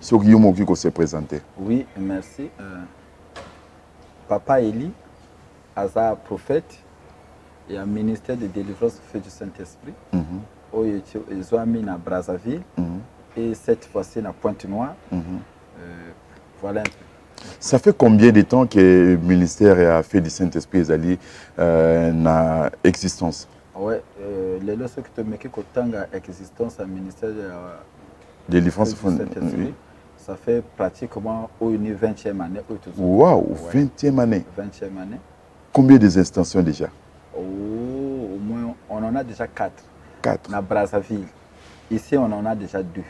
Ce qui est se présenter. Oui, merci. Papa Eli, Aza prophète, et un ministère de délivrance fait du Saint-Esprit. Ils ont mis à Brazzaville et cette fois-ci à Pointe-Noire. Voilà un peu. Ça fait combien de temps que le ministère a fait du Saint-Esprit na existence? Oui, les leçons que tu me dis que existence à ministère de délivrance du Saint-Esprit, ça fait pratiquement une 20e année. Waouh, 20e année. 20e année. Combien des instantions déjà? Au moins, on en a déjà 4. 4. À Brazzaville. Ici, on en a déjà 2.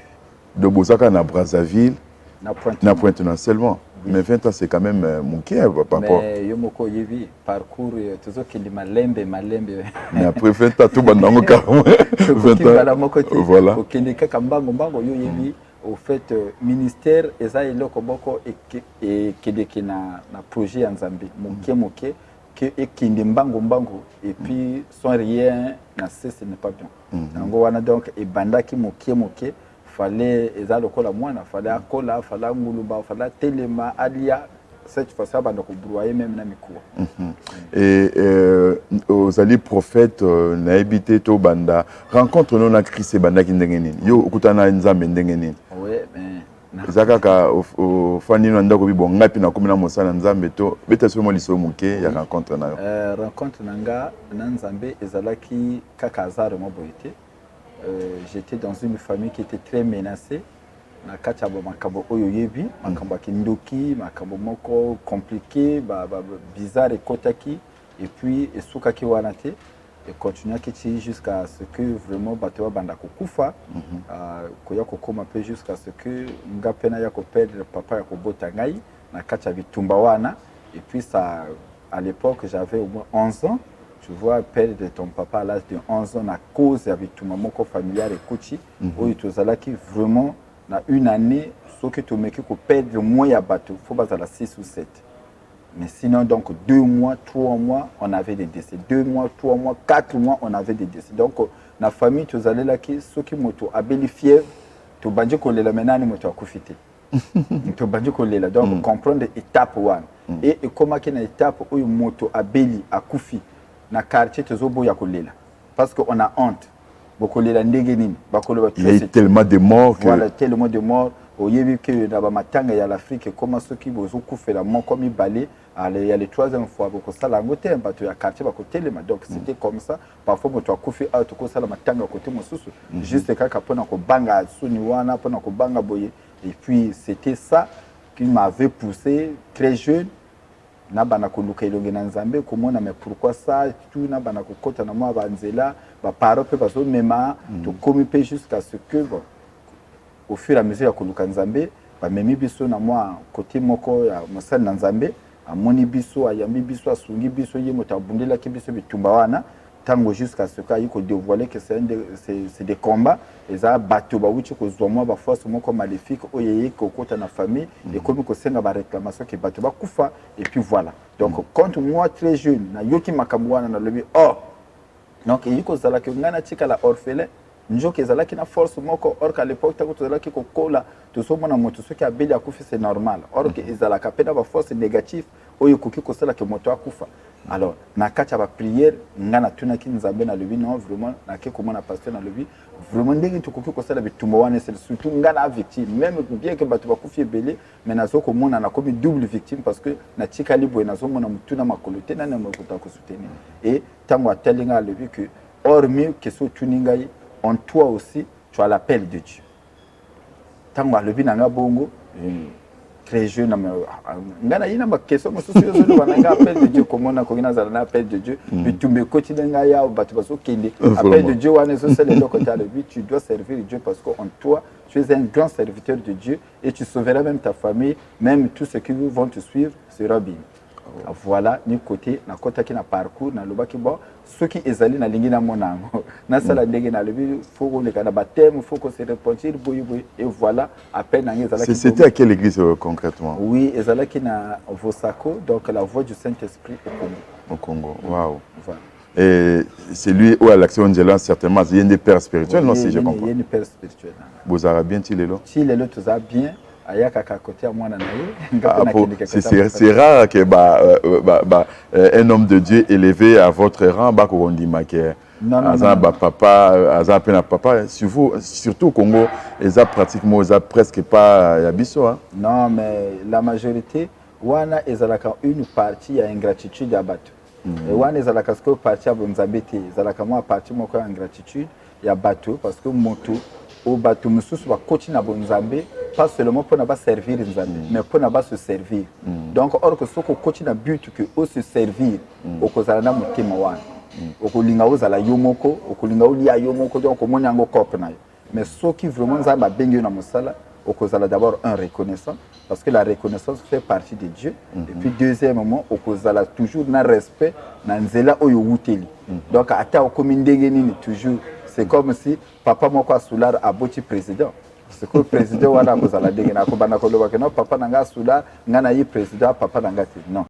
De Bosaka à Brazzaville, na Pointe-Noire seulement. Oui. Mais 20 ans, c'est quand même mon cœur, papa. Mais Yomoko Yevi, parcours, toujours qu'il dit malembe. Mais après 20 ans, tout le monde a 20 ans. Voilà. Au fait, ministère, et là, et qui na projet en Zambie, moké, qui mbango, et puis sans rien, ce n'est pas bien. Donc, et banda qui moké, fallait ezalo kola mwana fallait akola fallait nguluba fallait telema alia cette fois ça banda ko broyer même na mikuwa et aux alliés prophètes na habité to banda rencontre non na Christ banda ki ndenge nini yo okutana nzambe ndenge nini ouais mais ezaka o fani no ndako bi bon ngapi na komina mosala nzambe to beta somo liso muke ya rencontre na yo rencontre nanga na nzambe ezalaki kaka azar mo boyete. J'étais dans une famille qui était très menacée. Nakachabo makabo oyoyebi, makabo kindoki, makabo moko compliqué, bizarre et kotaki, et puis esukaki wanate, et continua kichi jusqu'à ce que vraiment batewa banda kukufa, koya kokoma pe jusqu'à ce que ngapena ya ko perdre papa ya ko botangai, nakacha bitumba wana, et puis ça, à l'époque j'avais au moins 11 ans. Tu vois, perdre ton papa à l'âge de 11 ans à cause avec tout maman familial et coachi, où il qui vraiment, dans une année, ce que tu me dis que perdre moins à bateau, il faut pas à 6 ou 7. Mais sinon, donc 2 mois, 3 mois, on avait des décès. 2 mois, 3 mois, 4 mois, on avait des décès. Donc, la famille, tu allais là, ceux qui m'ont abeli fièvre, tu as dit que les maintenant, tu as profité. Tu as dit que les donc, comprendre l'étape 1. Et comment qu'il y a une étape où moto abeli à Koufi. Na quartier tozobo ya kolela parce qu'on a honte bokolela ndenge nini bakolo il y a tellement de morts voilà tellement de morts oyebi que na ba matanga ya l'Afrique comment ceux qui bozo kufela mon comme balé il y a les troisième fois boko sala ngote bato ya quartier bakotelema donc c'était comme ça parfois moto akufi a to ko sala matanga côté mosusu juste kaka pona ko banga suni wana pona ko banga boye et puis c'était ça qui m'avait poussé très jeune. Na bana koluka ilonge na nzambe komona mais pourquoi ça tout na bana kokota na mwa banzela ba paro pe bazo mema to komi pe jusqu'à ce que bon au fur et à mesure ya koluka nzambe ba memi biso na mwa côté moko ya mosala na nzambe amoni biso ayambi biso asungi biso ye moto abundela ki biso bitumba wana tango jusqu'à ce qu'il faut dévoiler que c'est des combats et ça bateau ba wuchi ko zwa ba force moko maléfique oyeye ko kota na famille et comme ko senga ba réclamation que bateau ba kufa et puis voilà donc quand moi très jeune na yoki makamwana na lobi oh donc yiko zala ke ngana tika la orphelin njoke zala ki na force moko or qu'à l'époque ta ko zala ki ko kola to so mona moto so ki abeli akufi c'est normal or que ezala ka pena ba force négative oyo koki ko sala ke moto akufa. Alors, na kacha ba prière, ngana tuna ki nzambe na lebi non vraiment na ke comment na pasteur na lebi vraiment ndenge to koki ko sala bitumba wana c'est surtout ngana victime même bien que batu ba kufi belé mais nazo ko mona na komi double victime parce que na tika libo nazo mona mutuna makolote na mo ko ta ko soutenir et tango atelinga lebi que hormis que so tuningai en toi aussi tu as l'appel de Dieu. Tango lebi na nga bongo très jeune ngana ina ma question mosusu yo bananga appel de Dieu comment na kokina za na appel de Dieu bitumbe koti nga ya batu baso kende appel de Dieu wana so c'est le côté de vie tu dois servir Dieu parce que en toi tu es un grand serviteur de Dieu et tu sauveras même ta famille même tous ceux qui vont te suivre sera bien. Voilà ni côté na kota ki na parcours na lobaki bon ceux qui ezali na lingi na monango na sala ndenge na lebi faut qu'on le kana baptême faut qu'on se repentir boy et voilà à peine na ezala ki c'était à quelle église concrètement? Oui ezala ki na Vosako donc la voix du Saint-Esprit au Congo. Waouh. Voilà. Et c'est lui où à l'action Angela certainement il y a des pères spirituels non si je comprends. Il y a des pères spirituels. Vous avez bien tilelo. Tilelo tout ça bien ayaka ka côté à mwana na ye c'est rare que un homme de Dieu élevé à votre rang ba ko ndima ke aza ba papa aza pena papa surtout au Congo ils a pratiquement presque pas ya biso hein. Non mais la majorité wana ezalaka une partie ya ingratitude ya bato wana ezalaka ce que partie ya bonzambete ezalaka moi partie moko ya ingratitude ya bato parce que moto au bato mususu ba coach na bonzambe pas seulement pour na servir nzambe mais pour na se servir donc or que soko coach na but que au se servir okozala na motema wana okolinga ozala yo moko okolinga olia yo moko donc omoni ngo cop na yo mais soki vraiment nzambe bengi na mosala okozala d'abord un reconnaissant parce que la reconnaissance fait partie de Dieu et puis deuxièmement okozala toujours na respect na nzela oyo wuteli donc ata okomi ndenge nini toujours c'est comme si papa moko asular aboti président c'est que le président wana kozala ndenge na kobana koloba que non papa nanga asular ngana yi président papa nanga non